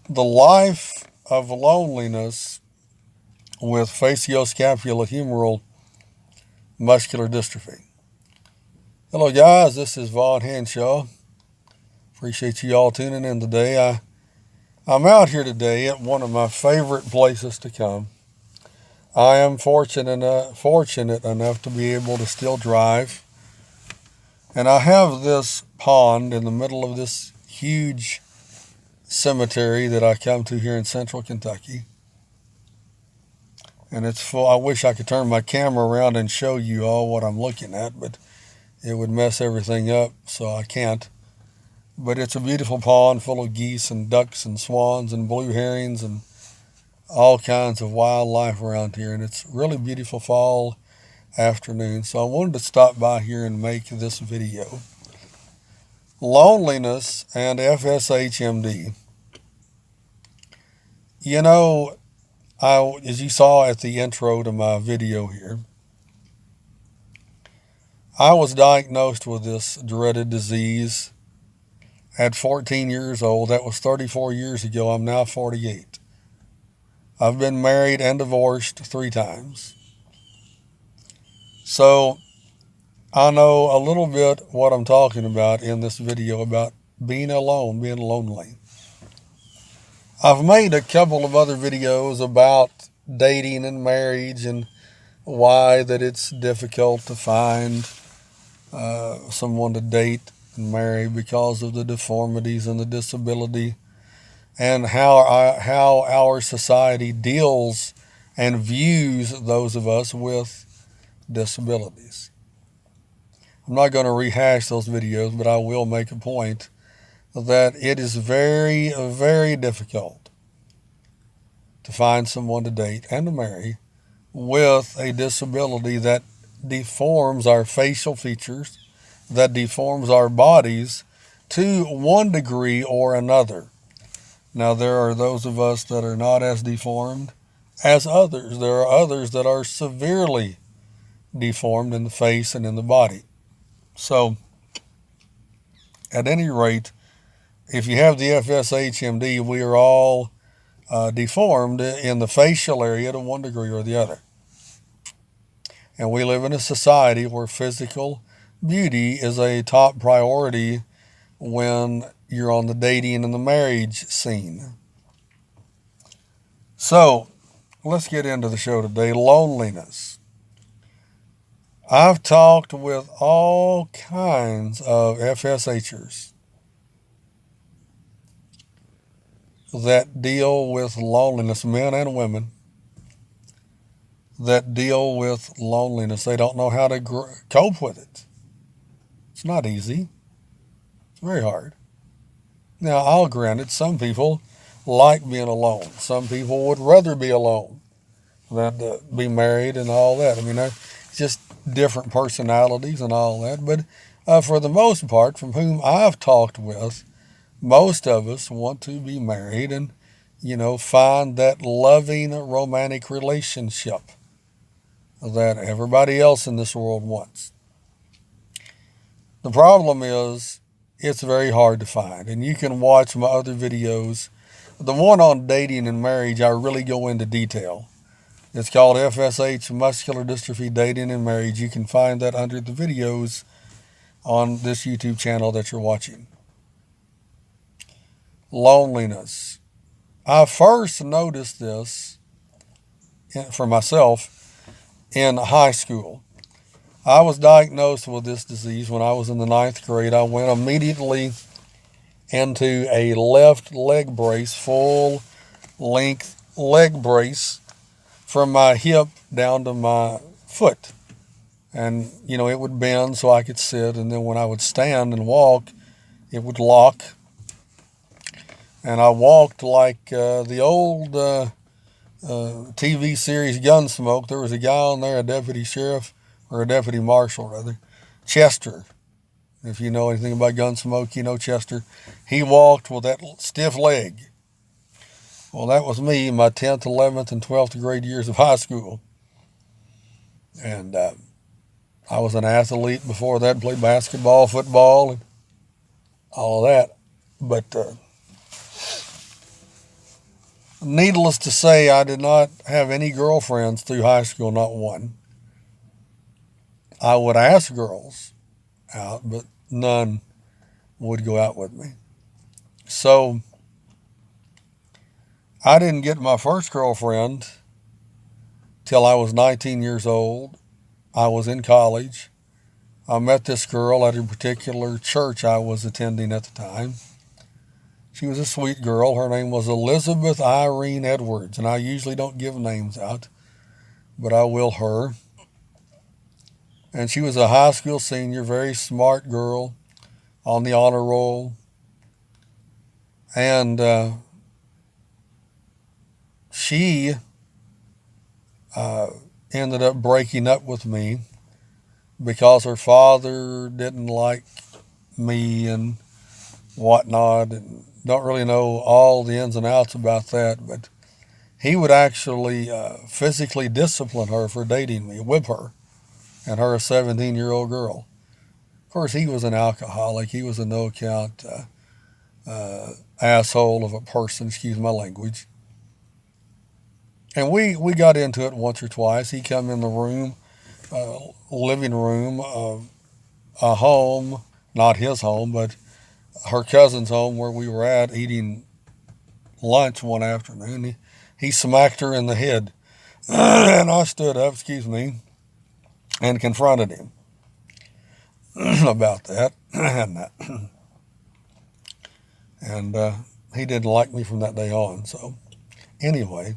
The life of loneliness with Fascioscapulahumeral muscular dystrophy. Hello, guys. This is Hanshaw. Appreciate you all tuning in today. I'm out here today at one of my favorite places to come. I am fortunate enough to be able to still drive, and I have this pond in the middle of this huge cemetery that I come to here in central Kentucky. And it's full. I wish I could turn my camera around and show you all what I'm looking at, but it would mess everything up, so I can't. But it's a beautiful pond full of geese and ducks and swans and blue herrings and all kinds of wildlife around here. And it's really beautiful fall afternoon. So I wanted to stop by here and make this video. Loneliness and FSH MD. You know, as you saw at the intro to my video here, I was diagnosed with this dreaded disease at 14 years old. That was 34 years ago. I'm now 48. I've been married and divorced 3 times. So I know a little bit what I'm talking about in this video about being alone, being lonely. I've made a couple of other videos about dating and marriage and why that it's difficult to find someone to date and marry because of the deformities and the disability, and how our society deals and views those of us with disabilities. I'm not going to rehash those videos, but I will make a point that it is very, very difficult to find someone to date and to marry with a disability that deforms our facial features, that deforms our bodies to one degree or another. Now, there are those of us that are not as deformed as others. There are others that are severely deformed in the face and in the body. So, at any rate, if you have the FSH-MD, we are all deformed in the facial area to one degree or the other. And we live in a society where physical beauty is a top priority when you're on the dating and the marriage scene. So, let's get into the show today. Loneliness. I've talked with all kinds of FSHers that deal with loneliness, men and women that deal with loneliness. They don't know how to cope with it. It's not easy. It's very hard. Now, I'll grant it, some people like being alone. Some people would rather be alone than to be married and all that. I mean, it's just different personalities and all that. But for the most part, from whom I've talked with, most of us want to be married and, find that loving romantic relationship that everybody else in this world wants. The problem is it's very hard to find, and you can watch my other videos. The one on dating and marriage, I really go into detail. It's called FSH Muscular Dystrophy, Dating and Marriage. You can find that under the videos on this YouTube channel that you're watching. Loneliness. I first noticed this for myself in high school. I was diagnosed with this disease when I was in the 9th grade. I went immediately into a left leg brace, full length leg brace from my hip down to my foot. And, it would bend so I could sit. And then when I would stand and walk, it would lock. And I walked like the old TV series Gunsmoke. There was a guy on there, a deputy sheriff, or a deputy marshal rather, Chester. If you know anything about Gunsmoke, you know Chester. He walked with that stiff leg. Well, that was me, my 10th, 11th, and 12th grade years of high school. And I was an athlete before that, played basketball, football, and all of that. But Needless to say, I did not have any girlfriends through high school, not one. I would ask girls out, but none would go out with me. So I didn't get my first girlfriend till I was 19 years old. I was in college. I met this girl at a particular church I was attending at the time. She was a sweet girl. Her name was Elizabeth Irene Edwards, and I usually don't give names out, but I will her. And she was a high school senior, very smart girl on the honor roll. And she ended up breaking up with me because her father didn't like me and whatnot, and don't really know all the ins and outs about that, but he would actually physically discipline her for dating me, whip her, and her a 17-year-old girl. Of course, he was an alcoholic. He was a no-account asshole of a person, excuse my language. And we got into it once or twice. He come in the room, living room of a home, not his home, but her cousin's home where we were at eating lunch one afternoon. He smacked her in the head. And I stood up, and confronted him about that. And he didn't like me from that day on. So anyway,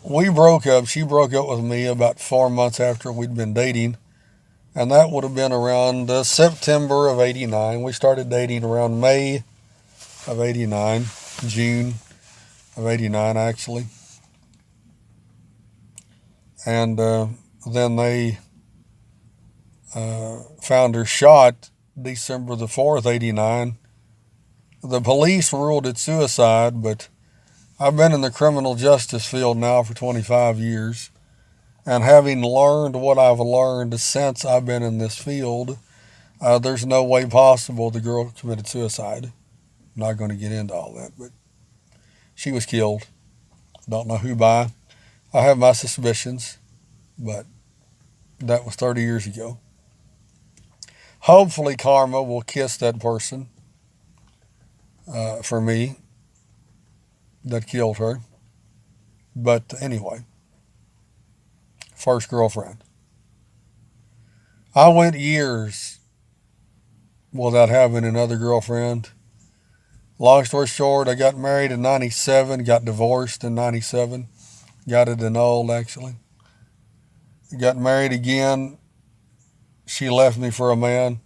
we broke up. She broke up with me about 4 months after we'd been dating. And that would have been around September of 89. We started dating around May of 89, June of 89 actually. And then they found her shot December the 4th, 89. The police ruled it suicide, but I've been in the criminal justice field now for 25 years. And having learned what I've learned since I've been in this field, there's no way possible the girl committed suicide. I'm not going to get into all that, but she was killed. Don't know who by. I have my suspicions, but that was 30 years ago. Hopefully karma will kiss that person for me that killed her. But anyway, first girlfriend. I went years without having another girlfriend. Long story short, I got married in 97, got divorced in 97, got it annulled actually. Got married again. She left me for a man.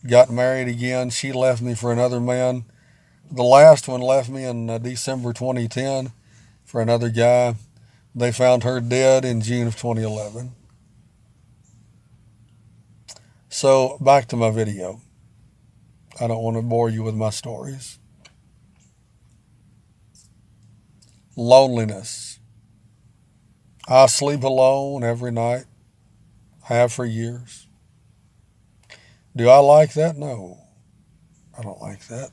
Got married again. She left me for another man. The last one left me in December 2010 for another guy. They found her dead in June of 2011. So back to my video. I don't want to bore you with my stories. Loneliness. I sleep alone every night. Have for years. Do I like that? No. I don't like that.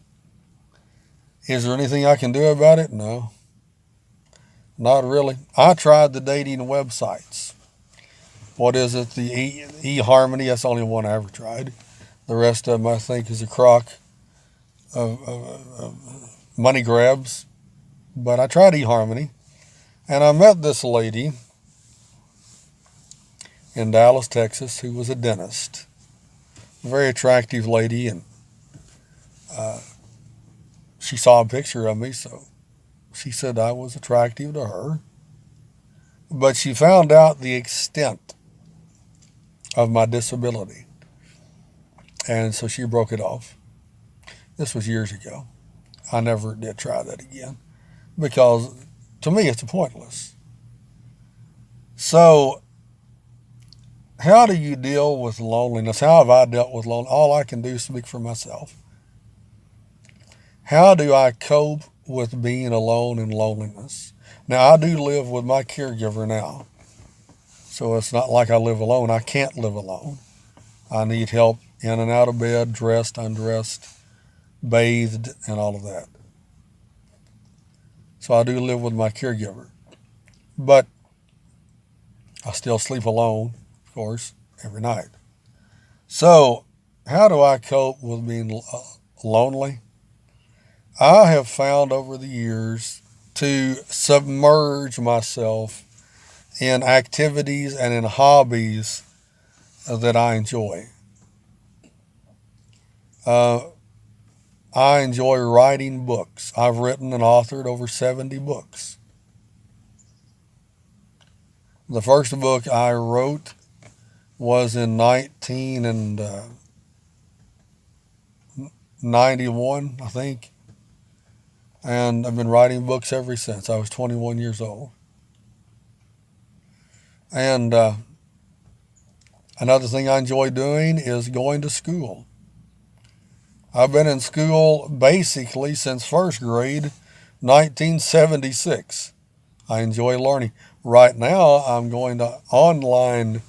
Is there anything I can do about it? No. Not really. I tried the dating websites. What is it? The eHarmony. That's the only one I ever tried. The rest of them I think is a crock of money grabs. But I tried eHarmony. And I met this lady in Dallas, Texas, who was a dentist. A very attractive lady, and she saw a picture of me, so she said I was attractive to her. But she found out the extent of my disability, and so she broke it off. This was years ago. I never did try that again, because to me it's pointless. So how do you deal with loneliness? How have I dealt with loneliness? All I can do is speak for myself. How do I cope with being alone and loneliness? Now, I do live with my caregiver now, so it's not like I live alone. I can't live alone. I need help in and out of bed, dressed, undressed, bathed, and all of that. So I do live with my caregiver. But I still sleep alone, of course, every night. So how do I cope with being lonely? I have found over the years to submerge myself in activities and in hobbies that I enjoy. Uh, I enjoy writing books. I've written and authored over 70 books. The first book I wrote was in 1991, I think. And I've been writing books ever since. I was 21 years old. And another thing I enjoy doing is going to school. I've been in school basically since first grade, 1976. I enjoy learning. Right now, I'm going to online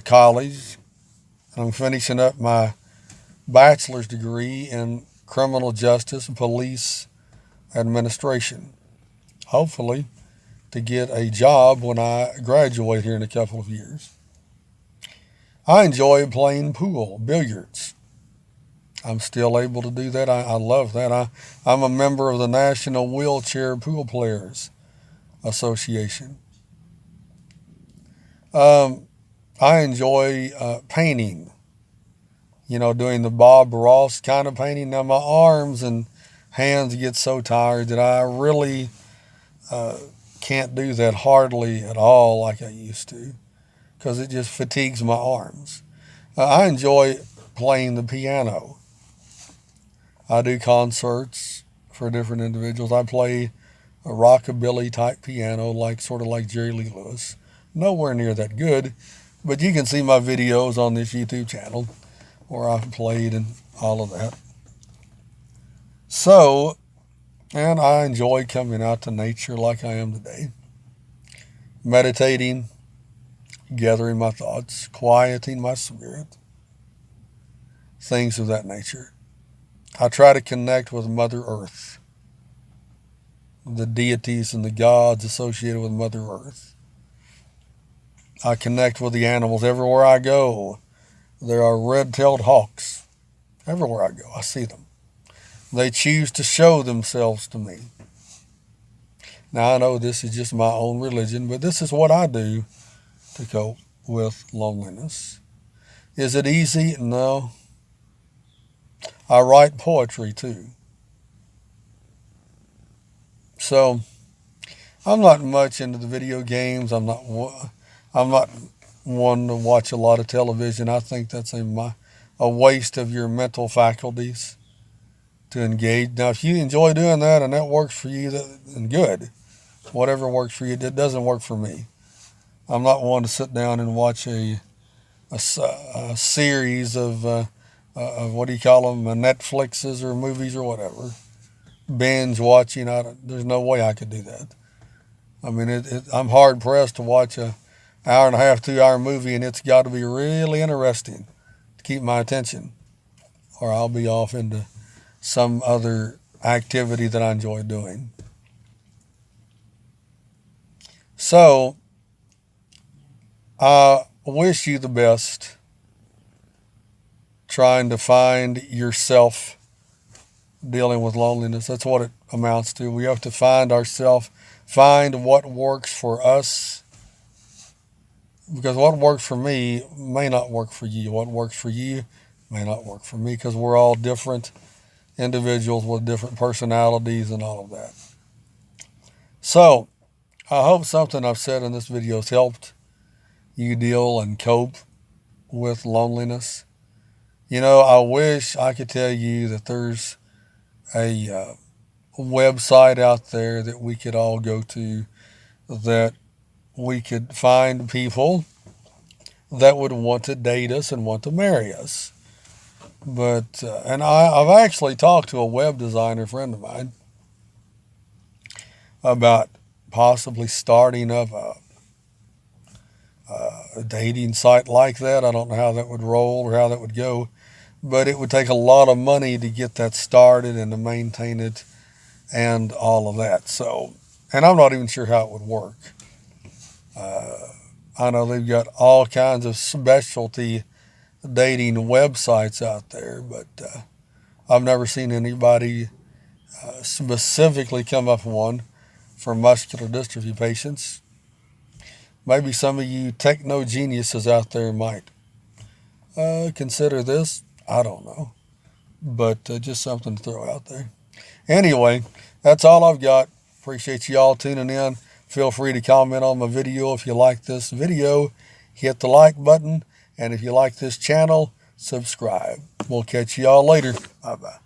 college, and I'm finishing up my bachelor's degree in criminal justice and police administration. Hopefully, to get a job when I graduate here in a couple of years. I enjoy playing pool, billiards. I'm still able to do that. I love that. I'm a member of the National Wheelchair Pool Players Association. I enjoy painting, doing the Bob Ross kind of painting. Now, my arms and hands get so tired that I really can't do that hardly at all like I used to, because it just fatigues my arms. I enjoy playing the piano. I do concerts for different individuals. I play a rockabilly type piano, sort of like Jerry Lee Lewis. Nowhere near that good, but you can see my videos on this YouTube channel where I've played and all of that. So, and I enjoy coming out to nature like I am today, meditating, gathering my thoughts, quieting my spirit, things of that nature. I try to connect with Mother Earth, the deities and the gods associated with Mother Earth. I connect with the animals everywhere I go. There are red-tailed hawks everywhere I go. I see them. They choose to show themselves to me. Now, I know this is just my own religion, but this is what I do to cope with loneliness. Is it easy? No. I write poetry too. So I'm not much into the video games. I'm not one to watch a lot of television. I think that's a waste of your mental faculties to engage. Now, if you enjoy doing that and that works for you, then good. Whatever works for you, it doesn't work for me. I'm not one to sit down and watch a series of what do you call them, Netflixes or movies or whatever. Binge watching. There's no way I could do that. I mean, I'm hard pressed to watch a hour and a half, 2 hour movie, and it's got to be really interesting to keep my attention, or I'll be off into some other activity that I enjoy doing. So I wish you the best trying to find yourself dealing with loneliness. That's what it amounts to. We have to find ourselves, find what works for us, because what works for me may not work for you. What works for you may not work for me, because we're all different individuals with different personalities and all of that. So I hope something I've said in this video has helped you deal and cope with loneliness. I wish I could tell you that there's a website out there that we could all go to, that we could find people that would want to date us and want to marry us. But, and I've actually talked to a web designer friend of mine about possibly starting up a dating site like that. I don't know how that would roll or how that would go, but it would take a lot of money to get that started and to maintain it and all of that. So, and I'm not even sure how it would work. I know they've got all kinds of specialty dating websites out there, but I've never seen anybody specifically come up with one for muscular dystrophy patients. Maybe some of you techno geniuses out there might consider this. I don't know, but just something to throw out there. Anyway, that's all I've got. Appreciate you all tuning in. Feel free to comment on my video if you like this video. Hit the like button. And if you like this channel, subscribe. We'll catch you all later. Bye-bye.